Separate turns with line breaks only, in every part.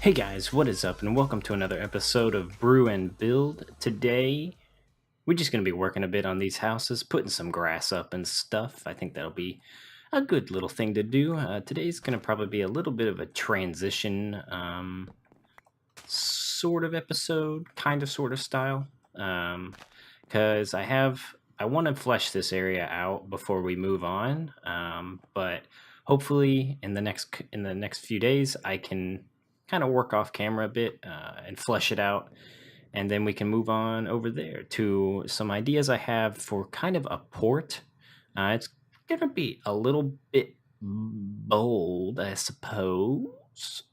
Hey guys, what is up, and welcome to another episode of Brew and Build. Today, we're just going to be working a bit on these houses, putting some grass up and stuff. I think that'll be a good little thing to do. Today's going to probably be a little bit of a transition sort of episode, kind of sort of style. Because I want to flesh this area out before we move on. But hopefully in the next few days, I can kind of work off camera a bit and flesh it out, and then we can move on over there to some ideas I have for kind of a port. It's gonna be a little bit bold, I suppose,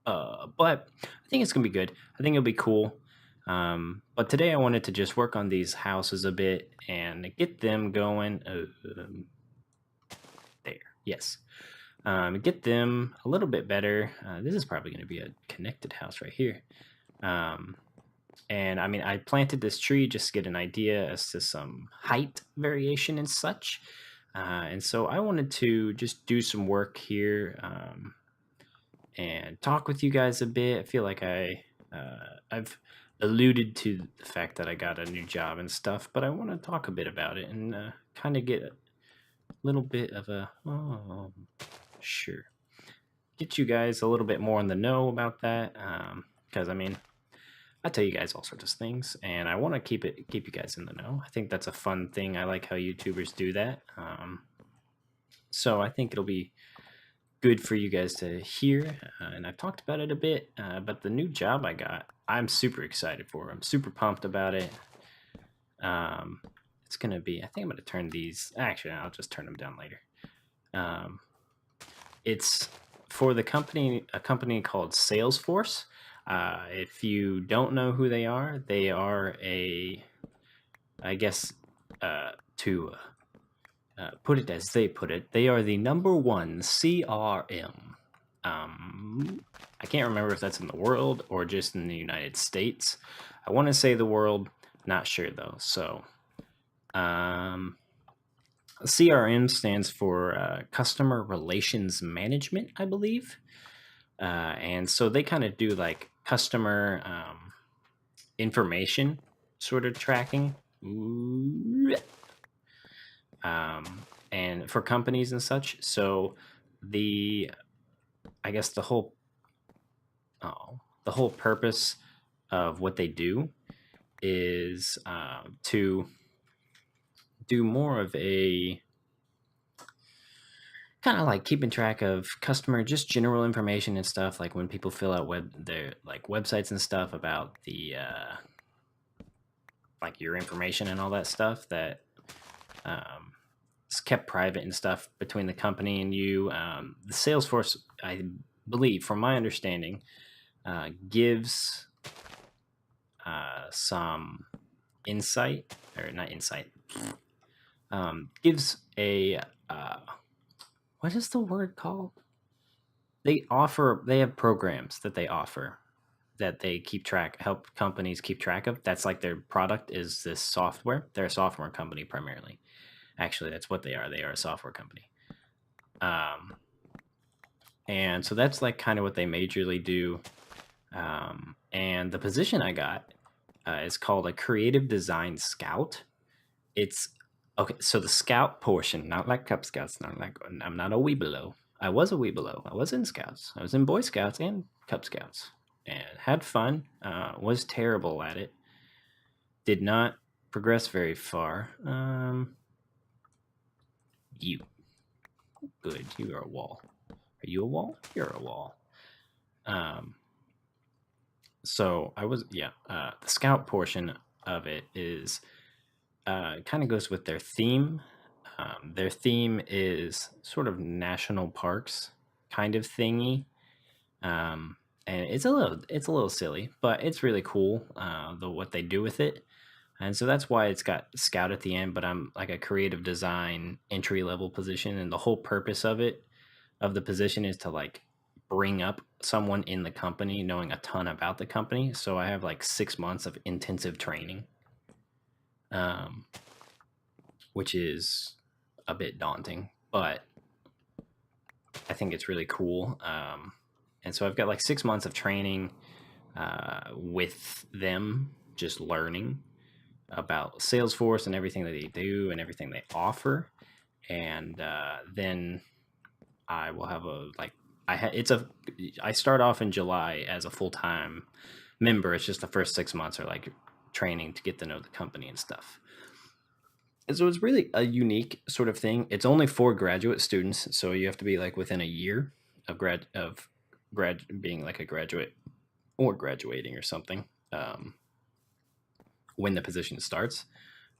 but I think it's gonna be good. I think it'll be cool. But today I wanted to just work on these houses a bit and get them going. There, yes. Get them a little bit better. This is probably going to be a connected house right here. And I mean, I planted this tree just to get an idea as to some height variation and such. And so I wanted to just do some work here and talk with you guys a bit. I feel like I've alluded to the fact that I got a new job and stuff, but I want to talk a bit about it and kind of get a little bit of a sure, get you guys a little bit more in the know about that. Because I mean, I tell you guys all sorts of things, and I want to keep you guys in the know. I think that's a fun thing. I like how YouTubers do that. So I think it'll be good for you guys to hear. And I've talked about it a bit, but the new job I got, I'm super excited for. I'm super pumped about it. It's gonna be. I think I'm gonna turn these. Actually, I'll just turn them down later. It's for a company called Salesforce. If you don't know who they are I guess, to put it as they put it, they are the number one CRM. I can't remember if that's in the world or just in the United States. I want to say the world, not sure though. So, CRM stands for Customer Relations Management, I believe. And so they kind of do like customer information sort of tracking. And for companies and such. So the, I guess the whole purpose of what they do is to do more of a kind of like keeping track of customer, just general information and stuff, like when people fill out their like websites and stuff about the like your information and all that stuff that is kept private and stuff between the company and you. The Salesforce, I believe, from my understanding, gives some insight, or not insight, gives a what is the word called? They have programs that they offer that they help companies keep track of. That's like their product is this software. They're a software company primarily. Actually, that's what they are. They are a software company. And so that's like kind of what they majorly do. And the position I got is called a creative design scout. It's okay. So the scout portion, not like Cub Scouts, I'm not a Weebelo. I was a Weebelo. I was in Scouts. I was in Boy Scouts and Cub Scouts, and had fun. Was terrible at it. Did not progress very far. You good? You are a wall. Are you a wall? You're a wall. So I was the scout portion of it is kind of goes with their theme. Their theme is sort of national parks kind of thingy. And it's a little silly, but it's really cool what they do with it. And so that's why it's got scout at the end, but I'm like a creative design entry level position, and the whole purpose of the position is to like bring up someone in the company knowing a ton about the company. So I have like 6 months of intensive training, which is a bit daunting, but I think it's really cool. And so I've got like 6 months of training with them, just learning about Salesforce and everything that they do and everything they offer. And then I will have a like I start off in July as a full-time member. It's just the first 6 months are like training to get to know the company and stuff. And so it's really a unique sort of thing. It's only for graduate students, so you have to be like within a year of grad being like a graduate or graduating or something when the position starts.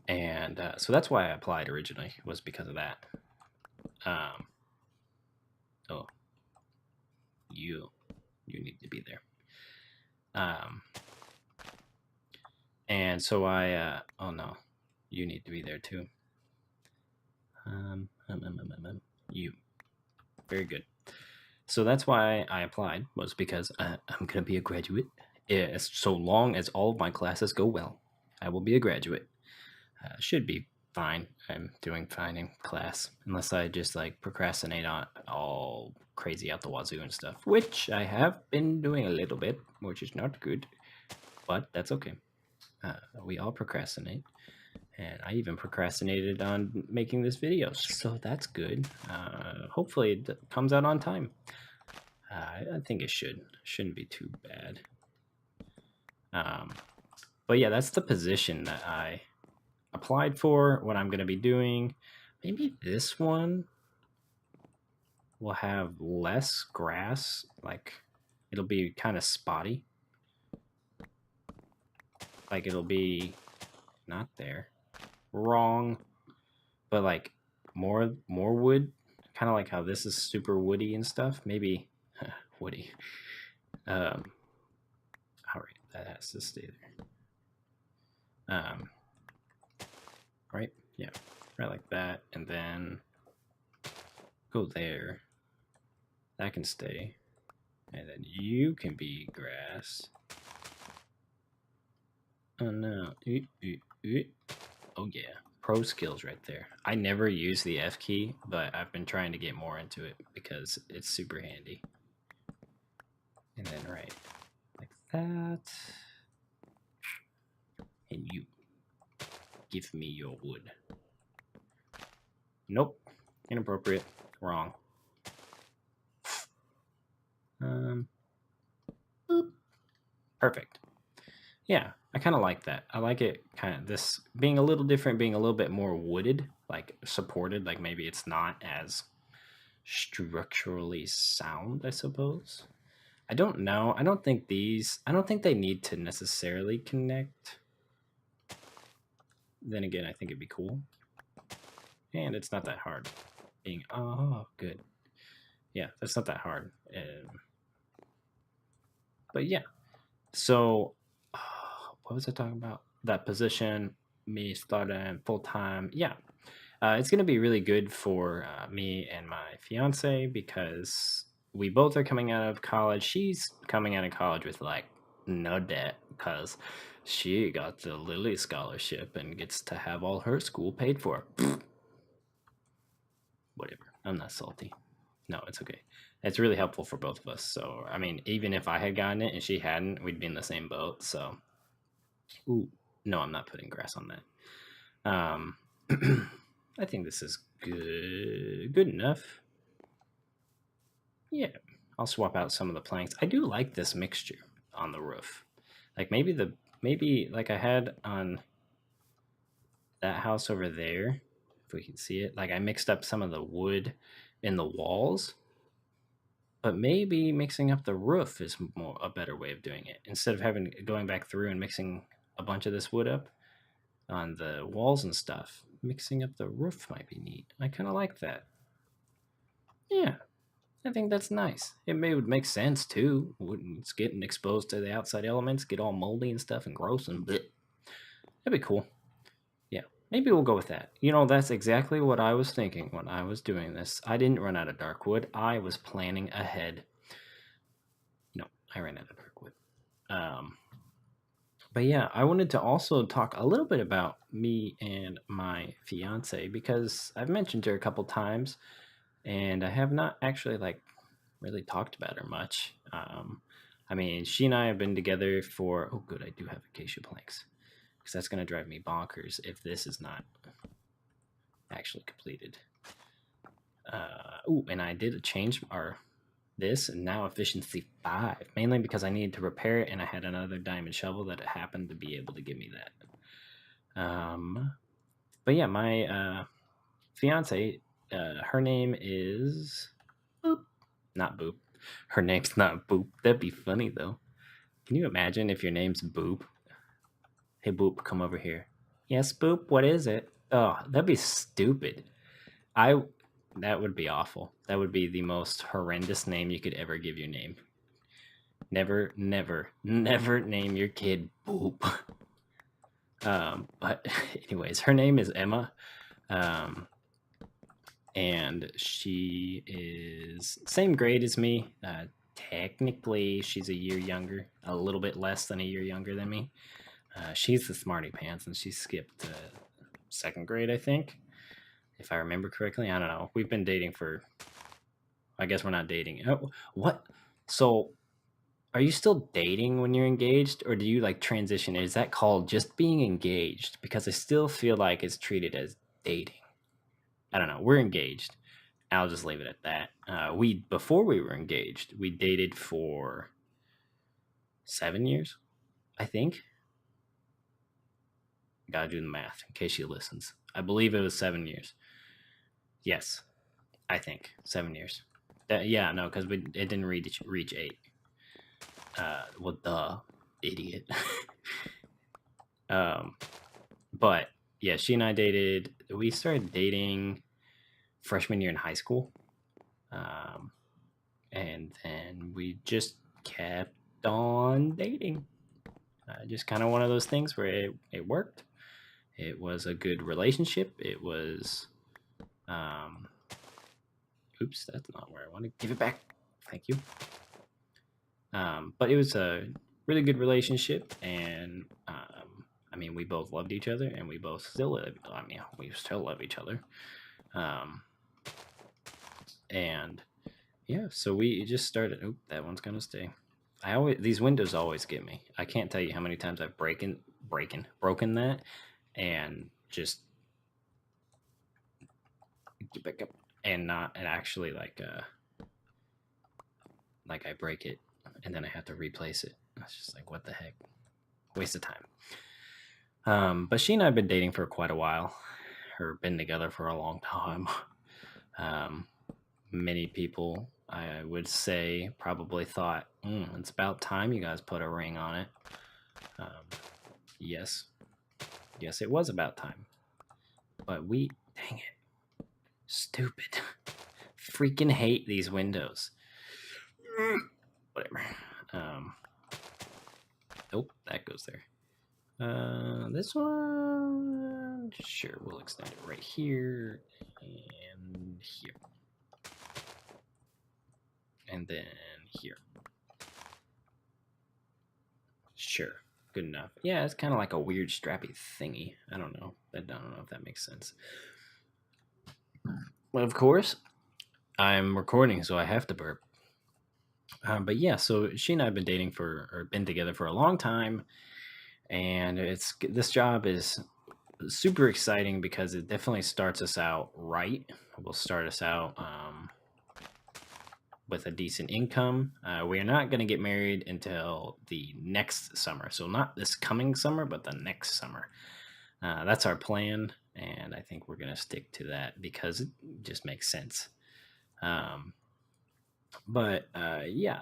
And so that's why I applied originally, was because of that. Um, oh, you need to be there. And so oh no, you need to be there too. You, very good. So that's why I applied, was because I'm gonna be a graduate. So long as all of my classes go well, I will be a graduate. Should be fine. I'm doing fine in class, unless I just like procrastinate on all crazy out the wazoo and stuff, which I have been doing a little bit, which is not good, but that's okay. We all procrastinate, and I even procrastinated on making this video, so that's good. Hopefully it comes out on time. I think it shouldn't be too bad. But yeah, that's the position that I applied for. What I'm going to be doing, maybe this one will have less grass, like it'll be kind of spotty, like it'll be not there, wrong, but like more wood, kind of like how this is super woody and stuff. Maybe woody. All right, that has to stay there. Right, yeah, right like that, and then go there. That can stay, and then you can be grass. Oh no! Oh yeah, pro skills right there. I never use the F key, but I've been trying to get more into it because it's super handy. And then right like that, and you give me your wood. Nope, inappropriate, wrong. Boop. Perfect. Yeah, I kind of like that. I like it kind of this being a little different, being a little bit more wooded, like supported, like maybe it's not as structurally sound, I suppose. I don't know. I don't think they need to necessarily connect. Then again, I think it'd be cool. And it's not that hard. Oh, good. Yeah, that's not that hard. But yeah. So, what was I talking about? That position, me starting full time. Yeah, it's going to be really good for me and my fiance because we both are coming out of college. She's coming out of college with like no debt because she got the Lilly scholarship and gets to have all her school paid for. Whatever. I'm not salty. No, it's okay. It's really helpful for both of us. So, I mean, even if I had gotten it and she hadn't, we'd be in the same boat. So, ooh, no, I'm not putting grass on that. I think this is good enough. Yeah, I'll swap out some of the planks. I do like this mixture on the roof. Like maybe like I had on that house over there, if we can see it. Like I mixed up some of the wood in the walls, but maybe mixing up the roof is more a better way of doing it. Instead of going back through and mixing a bunch of this wood up on the walls and stuff, mixing up the roof might be neat. I kind of like that. Yeah, I think that's nice. Would make sense too. It's getting exposed to the outside elements, get all moldy and stuff and gross and bleh. That'd be cool. Yeah, maybe we'll go with that. You know, that's exactly what I was thinking when I was doing this. I didn't run out of dark wood. I was planning ahead. No, I ran out of dark wood. But yeah, I wanted to also talk a little bit about me and my fiance because I've mentioned her a couple times, and I have not actually like really talked about her much. I mean, she and I have been together for, oh, good, I do have acacia planks because that's going to drive me bonkers if this is not actually completed. Oh, and I did change our this and now efficiency 5, mainly because I needed to repair it and I had another diamond shovel that happened to be able to give me that. But yeah, my fiance, her name is Boop. Not Boop. Her name's not Boop. That'd be funny though. Can you imagine if your name's Boop? Hey Boop, come over here. Yes, Boop. What is it? Oh, that'd be stupid. I. That would be awful. That would be the most horrendous name you could ever give your name. Never, never, never name your kid Boop. But anyways, her name is Emma. And she is same grade as me. Technically, she's a year younger, a little bit less than a year younger than me. She's the smarty pants, and she skipped second grade, I think, if I remember correctly. I don't know. We've been dating for. I guess we're not dating. Oh, what? So, are you still dating when you're engaged, or do you like transition? Is that called just being engaged? Because I still feel like it's treated as dating. I don't know. We're engaged. I'll just leave it at that. We before we were engaged, we dated for 7 years, I think. Gotta do the math in case she listens. I believe it was 7 years. Yes, I think 7 years. Yeah, no, because it didn't reach 8. Well, duh, idiot. But yeah, she and I dated. We started dating freshman year in high school, and then we just kept on dating. Just kind of one of those things where it worked. It was a good relationship. It was, oops, that's not where I want to give it back. Thank you. But it was a really good relationship, and I mean, we both loved each other, and we both still live. I mean, we still love each other. And yeah, so we just started. Oh, that one's gonna stay. These windows always get me. I can't tell you how many times I've broken that, and just get back up and actually like I break it and then I have to replace it. It's just like, what the heck, waste of time. But she and I have been dating for quite a while, or been together for a long time. Many people, I would say, probably thought, it's about time you guys put a ring on it. Yes, it was about time. But dang it, stupid, freaking hate these windows. Whatever. Nope, that goes there. This one, sure, we'll extend it right here and here. And then here. Sure, good enough. Yeah, it's kind of like a weird strappy thingy. I don't know if that makes sense. Well, of course, I'm recording, so I have to burp. But yeah, so she and I have been together for a long time, and this job is super exciting because it definitely starts us out right. It will start us out with a decent income. We are not going to get married until the next summer, so not this coming summer, but the next summer. That's our plan, and I think we're going to stick to that because it just makes sense. But yeah,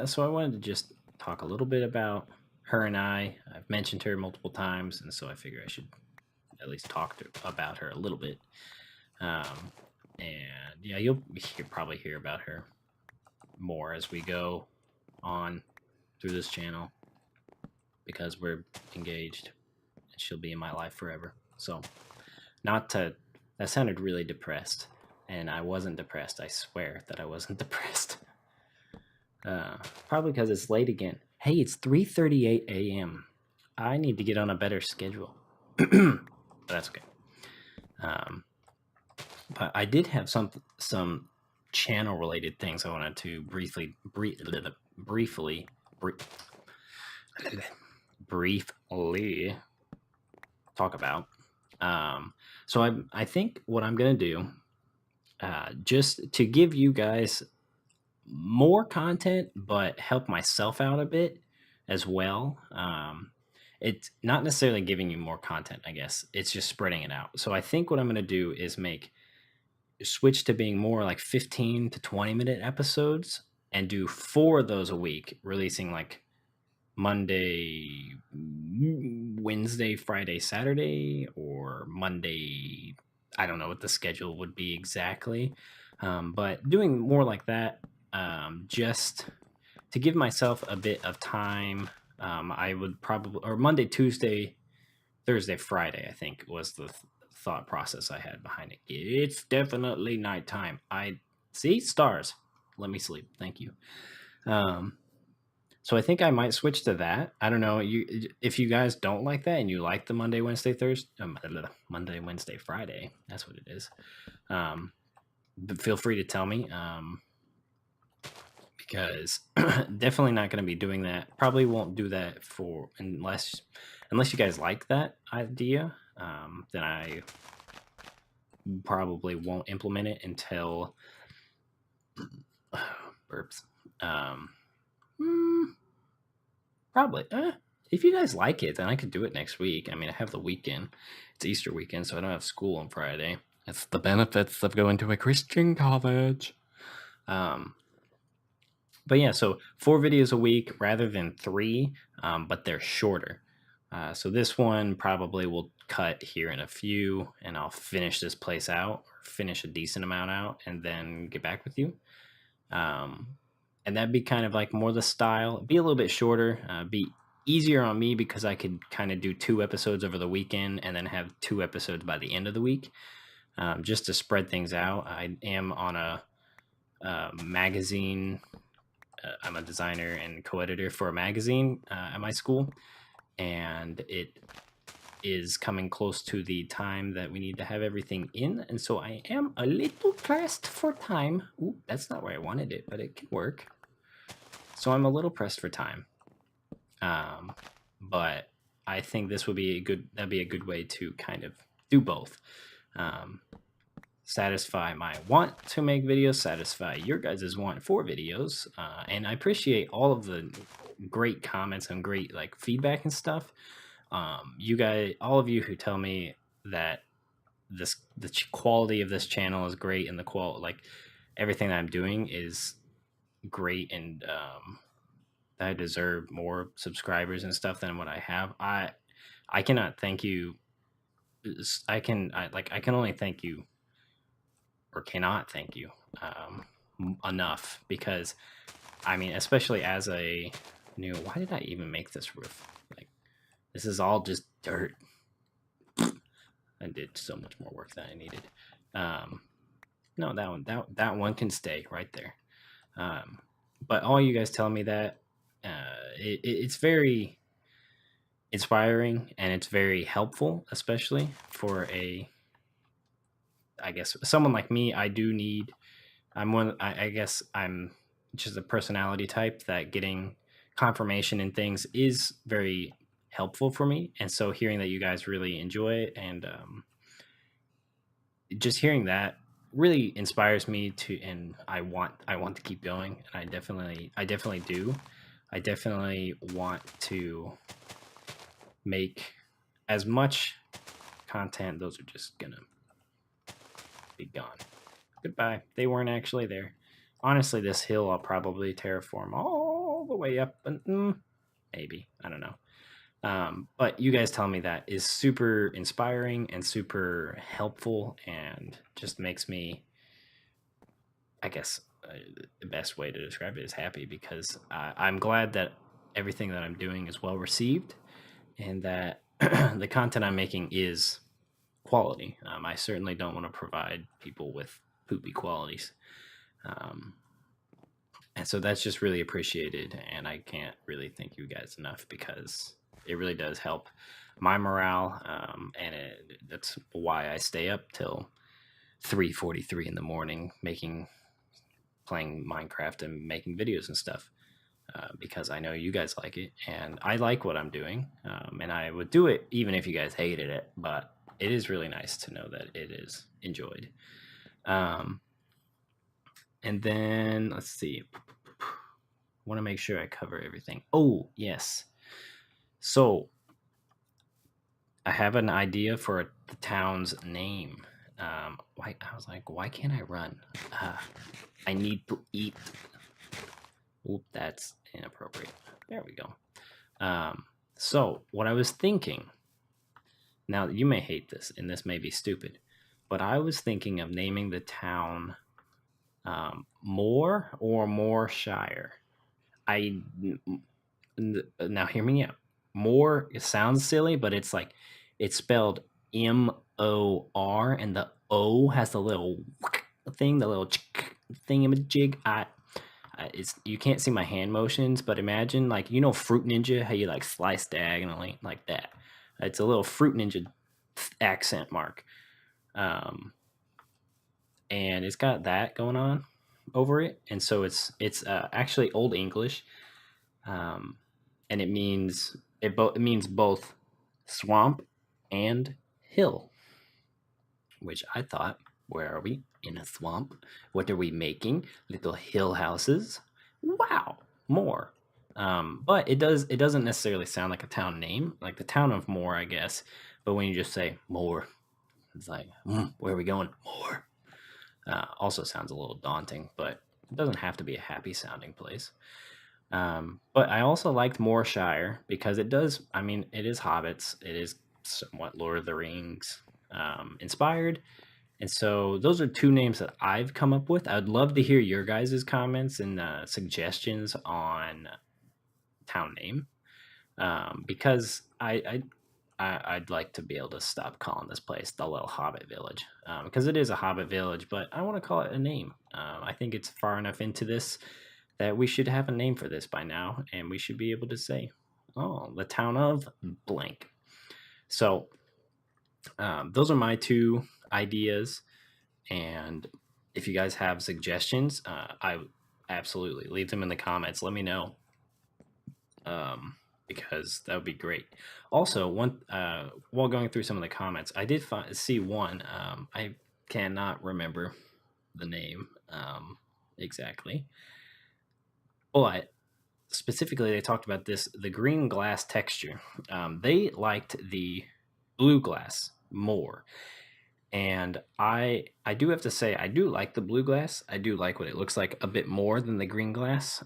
so I wanted to just talk a little bit about her and I. I've mentioned her multiple times, and so I figure I should at least talk about her a little bit. And yeah, you'll probably hear about her more as we go on through this channel because we're engaged and she'll be in my life forever. So, that sounded really depressed, and I wasn't depressed. I swear that I wasn't depressed. Probably because it's late again. Hey, it's 3:38 a.m. I need to get on a better schedule. But that's okay. But I did have some channel related things I wanted to briefly briefly, br- briefly talk about. So I think what I'm gonna do, just to give you guys more content, but help myself out a bit as well. It's not necessarily giving you more content, I guess. It's just spreading it out. So I think what I'm going to do is switch to being more like 15 to 20-minute episodes and do 4 of those a week, releasing like Monday, Wednesday, Friday, Saturday, or Monday. I don't know what the schedule would be exactly, but doing more like that, just to give myself a bit of time. I would probably, or Monday, Tuesday, Thursday, Friday, I think was the thought process I had behind it. It's definitely nighttime. I see stars. Let me sleep. Thank you. Um, so I think I might switch to that. I don't know. If you guys don't like that and you like the Monday, Wednesday, Thursday, Monday, Wednesday, Friday, that's what it is. Um, but feel free to tell me. Because definitely not going to be doing that. Probably won't do that for unless you guys like that idea. Then I probably won't implement it until burps. Um, mm, Probably. If you guys like it, then I could do it next week. I mean, I have the weekend. It's Easter weekend, so I don't have school on Friday. That's the benefits of going to a Christian college. Um, but yeah, so 4 videos a week rather than 3, but they're shorter. So this one probably will cut here in a few, and I'll finish this place out, or finish a decent amount out, and then get back with you. Um, and that'd be kind of like more the style. Be a little bit shorter, be easier on me because I could kind of do 2 episodes over the weekend and then have 2 episodes by the end of the week, just to spread things out. I am on a magazine. I'm a designer and co-editor for a magazine at my school, and it is coming close to the time that we need to have everything in, and so I am a little pressed for time. Ooh, that's not where I wanted it, but it can work. So I'm a little pressed for time, but I think this would be that'd be a good way to kind of do both. Um, Satisfy my want to make videos, satisfy your guys' want for videos, and I appreciate all of the great comments and great like feedback and stuff. You guys, all of you who tell me that the quality of this channel is great and the like everything that I'm doing is great, and I deserve more subscribers and stuff than what I have. I cannot thank you. I can only thank you, or cannot thank you enough, because I mean, especially as a new, why did I even make this roof? Like, this is all just dirt. I did so much more work than I needed. No, that one can stay right there. But all you guys telling me that, it's very inspiring and it's very helpful, especially for I guess someone like me. I guess I'm just a personality type that getting confirmation in things is very helpful for me. And so hearing that you guys really enjoy it, and just hearing that really inspires me to, and I want to keep going, and I definitely do. I definitely want to make as much content. Those are just gonna be gone. Goodbye. They weren't actually there. Honestly, this hill I'll probably terraform all the way up, and maybe, I don't know. But you guys telling me that is super inspiring and super helpful, and just makes me, I guess, the best way to describe it is happy, because I'm glad that everything that I'm doing is well received, and that the content I'm making is quality. I certainly don't want to provide people with poopy qualities. Um, and so that's just really appreciated, and I can't really thank you guys enough, because it really does help my morale, and that's why I stay up till 3:43 in the morning playing Minecraft and making videos and stuff. because I know you guys like it, and I like what I'm doing, and I would do it even if you guys hated it. But it is really nice to know that it is enjoyed. Um, and then let's see. Want to make sure I cover everything. Oh yes. So I have an idea for the town's name. Why I was like, why can't I run? Uh, I need to eat. Oop, that's inappropriate. There we go. So what I was thinking. Now you may hate this, and this may be stupid, but I was thinking of naming the town Moore or Moorshire. I now hear me out. More it sounds silly, but it's like it's spelled Mor, and the O has the little thing, the little thingamajig. It's you can't see my hand motions, but imagine like Fruit Ninja, how you like slice diagonally like that. It's a little Fruit Ninja accent mark, um, and it's got that going on over it, and so it's actually Old English, um, and it means both swamp and hill, which I thought, where are we? In a swamp. What are we making? Little hill houses. Wow, more. But it doesn't necessarily sound like a town name, like the town of Moore, I guess. But when you just say Moore, it's like, where are we going? Moore. Also sounds a little daunting, but it doesn't have to be a happy sounding place. But I also liked Moorshire because it does. I mean, it is hobbits. It is somewhat Lord of the Rings inspired, and so those are two names that I've come up with. I'd love to hear your guys' comments and suggestions on town name, because I'd like to be able to stop calling this place the Little Hobbit Village, because it is a Hobbit village, but I want to call it a name. I think it's far enough into this that we should have a name for this by now, and we should be able to say, "Oh, the town of blank." So those are my two ideas, and if you guys have suggestions, I absolutely leave them in the comments. Let me know, because that would be great. Also, one while going through some of the comments, I did see one. I cannot remember the name exactly, but specifically they talked about the green glass texture. They liked the blue glass more, and I do have to say I do like the blue glass. I do like what it looks like a bit more than the green glass.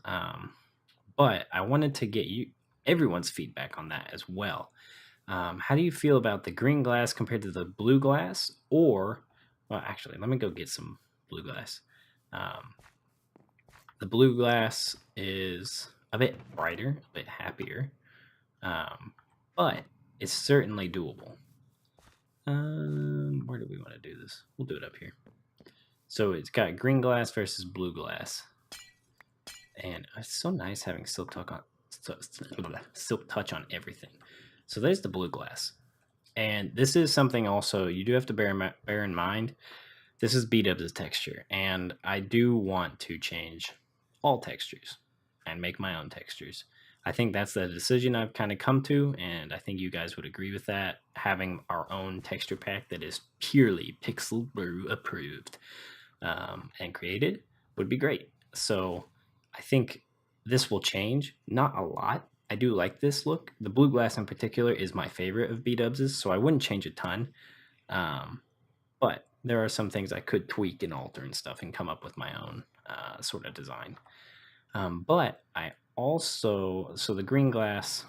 But I wanted to get you everyone's feedback on that as well. How do you feel about the green glass compared to the blue glass? Or, well, actually, let me go get some blue glass. Um, the blue glass is a bit brighter, a bit happier, but it's certainly doable. Where do we want to do this? We'll do it up here. So it's got green glass versus blue glass, and it's so nice having silk touch on everything. So there's the blue glass, and this is something also you do have to bear in mind. This is Bdubs' texture, and I do want to change all textures and make my own textures. I think that's the decision I've kind of come to, and I think you guys would agree with that. Having our own texture pack that is purely Pixel Brew approved and created would be great. So I think this will change, not a lot. I do like this look. The blue glass in particular is my favorite of Bdubs's, so I wouldn't change a ton. But there are some things I could tweak and alter and stuff and come up with my own sort of design. But I also, so the green glass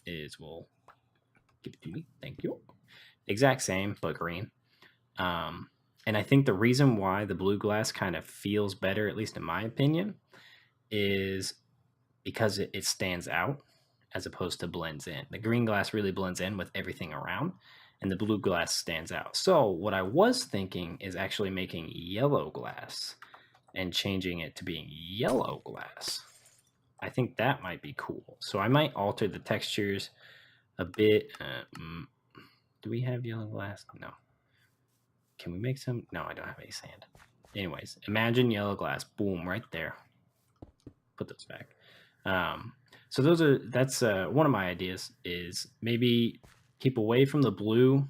is, well, give it to me. Thank you. Exact same, but green. And I think the reason why the blue glass kind of feels better, at least in my opinion, is because it stands out as opposed to blends in. The green glass really blends in with everything around, and the blue glass stands out. So what I was thinking is actually making yellow glass and changing it to being yellow glass. I think that might be cool. So I might alter the textures a bit. Do we have yellow glass? No. Can we make some? No, I don't have any sand. Anyways, imagine yellow glass. Boom, right there. put those back. So that's one of my ideas is maybe keep away from the blue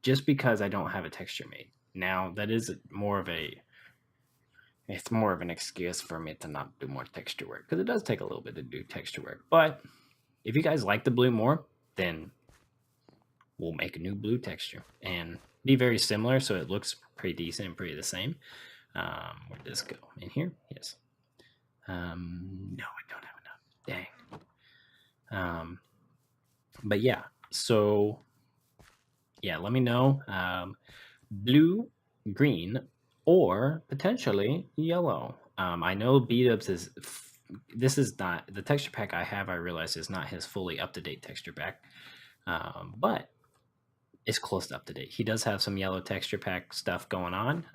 just because I don't have a texture made. Now that is more of a it's more of an excuse for me to not do more texture work because it does take a little bit to do texture work. But if you guys like the blue more, then we'll make a new blue texture and be very similar so it looks pretty decent and pretty the same. Where did this go? In here? Yes. No, I don't have enough. Dang. But yeah, so yeah, let me know. Blue, green, or potentially yellow. I know Bdubs is. This is not the texture pack I have. I realize is not his fully up to date texture pack, but it's close to up to date. He does have some yellow texture pack stuff going on.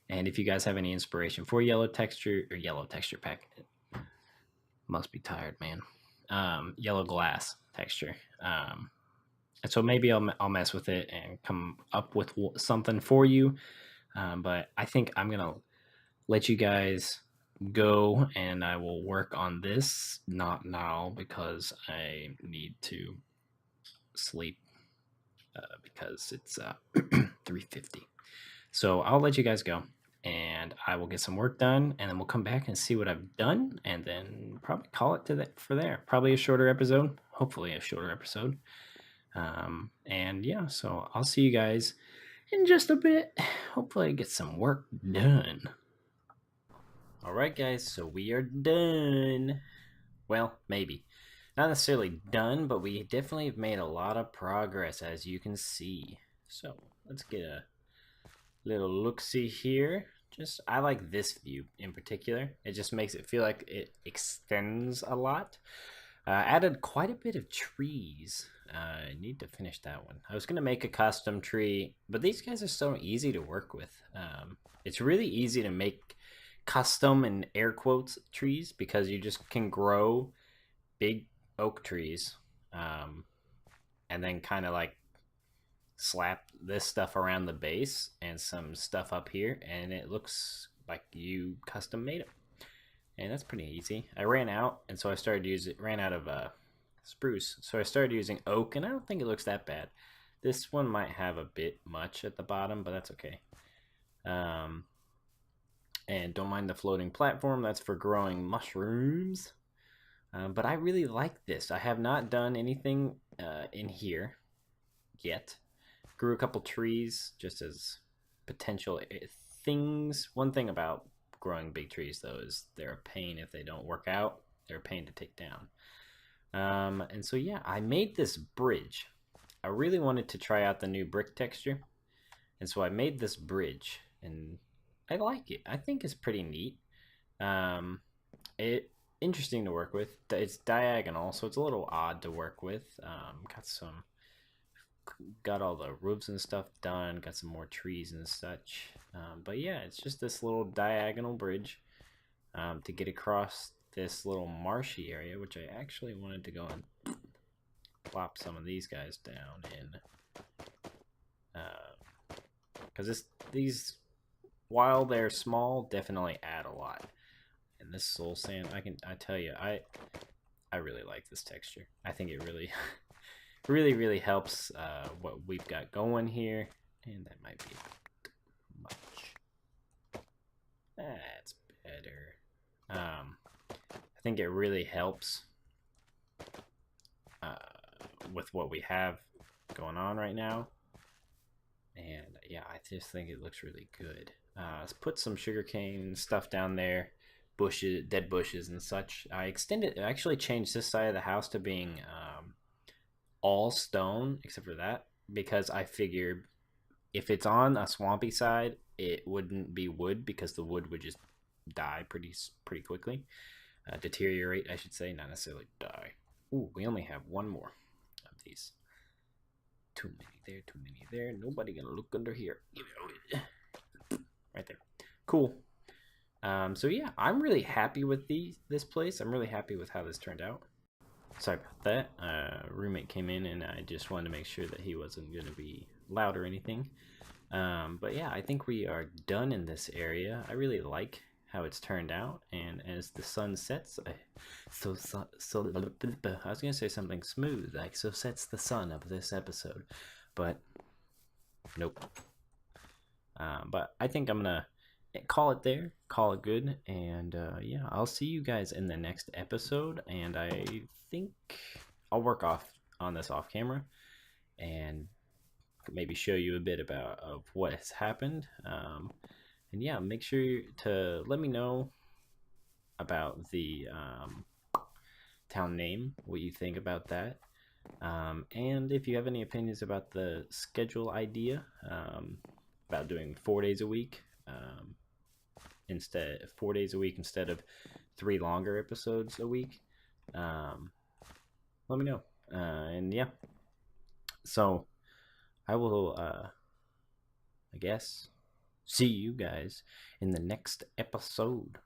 And if you guys have any inspiration for yellow texture pack, must be tired, man. Yellow glass texture. And so maybe I'll mess with it and come up with something for you. But I think I'm gonna let you guys go, and I will work on this. Not now because I need to sleep because it's 3:50. So I'll let you guys go, and I will get some work done, and then we'll come back and see what I've done, and then probably call it to that for there. Probably a shorter episode. Hopefully a shorter episode. And yeah, so I'll see you guys in just a bit. Hopefully I get some work done. All right, guys, so we are done. Well, maybe. Not necessarily done, but we definitely have made a lot of progress, as you can see. So let's get a little look-see here. I like this view in particular. It just makes it feel like it extends a lot. Added quite a bit of trees. I need to finish that one. I was going to make a custom tree, but these guys are so easy to work with. It's really easy to make custom and air quotes trees because you just can grow big oak trees and then kind of like slap this stuff around the base and some stuff up here, and it looks like you custom made it. And that's pretty easy. I ran out, and so I started ran out of spruce, so I started using oak, and I don't think it looks that bad. This one might have a bit much at the bottom, but that's okay. And don't mind the floating platform. That's for growing mushrooms. But I really like this. I have not done anything in here yet. Grew a couple trees just as potential things. One thing about growing big trees, though, is they're a pain if they don't work out. They're a pain to take down. And so, yeah, I made this bridge. I really wanted to try out the new brick texture. And so I made this bridge, and I like it. I think it's pretty neat. Interesting to work with. It's diagonal, so it's a little odd to work with. Got all the roofs and stuff done. Got some more trees and such. But yeah, it's just this little diagonal bridge to get across this little marshy area, which I actually wanted to go and plop some of these guys down in. Because these, while they're small, definitely add a lot. And this soul sand, I tell you, I really like this texture. I think it really, really helps what we've got going here. And that might be much. That's better. I think it really helps with what we have going on right now. And yeah, I just think it looks really good. Let's put some sugarcane stuff down there, bushes, dead bushes and such. I actually changed this side of the house to being all stone, except for that, because I figured if it's on a swampy side, it wouldn't be wood because the wood would just die pretty quickly. Deteriorate, I should say, not necessarily die. Ooh, we only have one more of these. Too many there. Nobody gonna look under here. Right there. Cool. So yeah, I'm really happy with this place. I'm really happy with how this turned out. Sorry about that. Roommate came in, and I just wanted to make sure that he wasn't gonna be loud or anything. But yeah, I think we are done in this area. I really like how it's turned out. And as the sun sets, I was gonna say something smooth, like so sets the sun of this episode, but nope. But I think I'm gonna call it there, call it good, and yeah, I'll see you guys in the next episode. And I think I'll work off on this off camera and maybe show you a bit about of what has happened. And yeah, make sure to let me know about the town name, what you think about that. And if you have any opinions about the schedule idea, about doing 4 days a week, instead 4 days a week instead of 3 longer episodes a week, um, let me know. And yeah, so I will, I guess, see you guys in the next episode.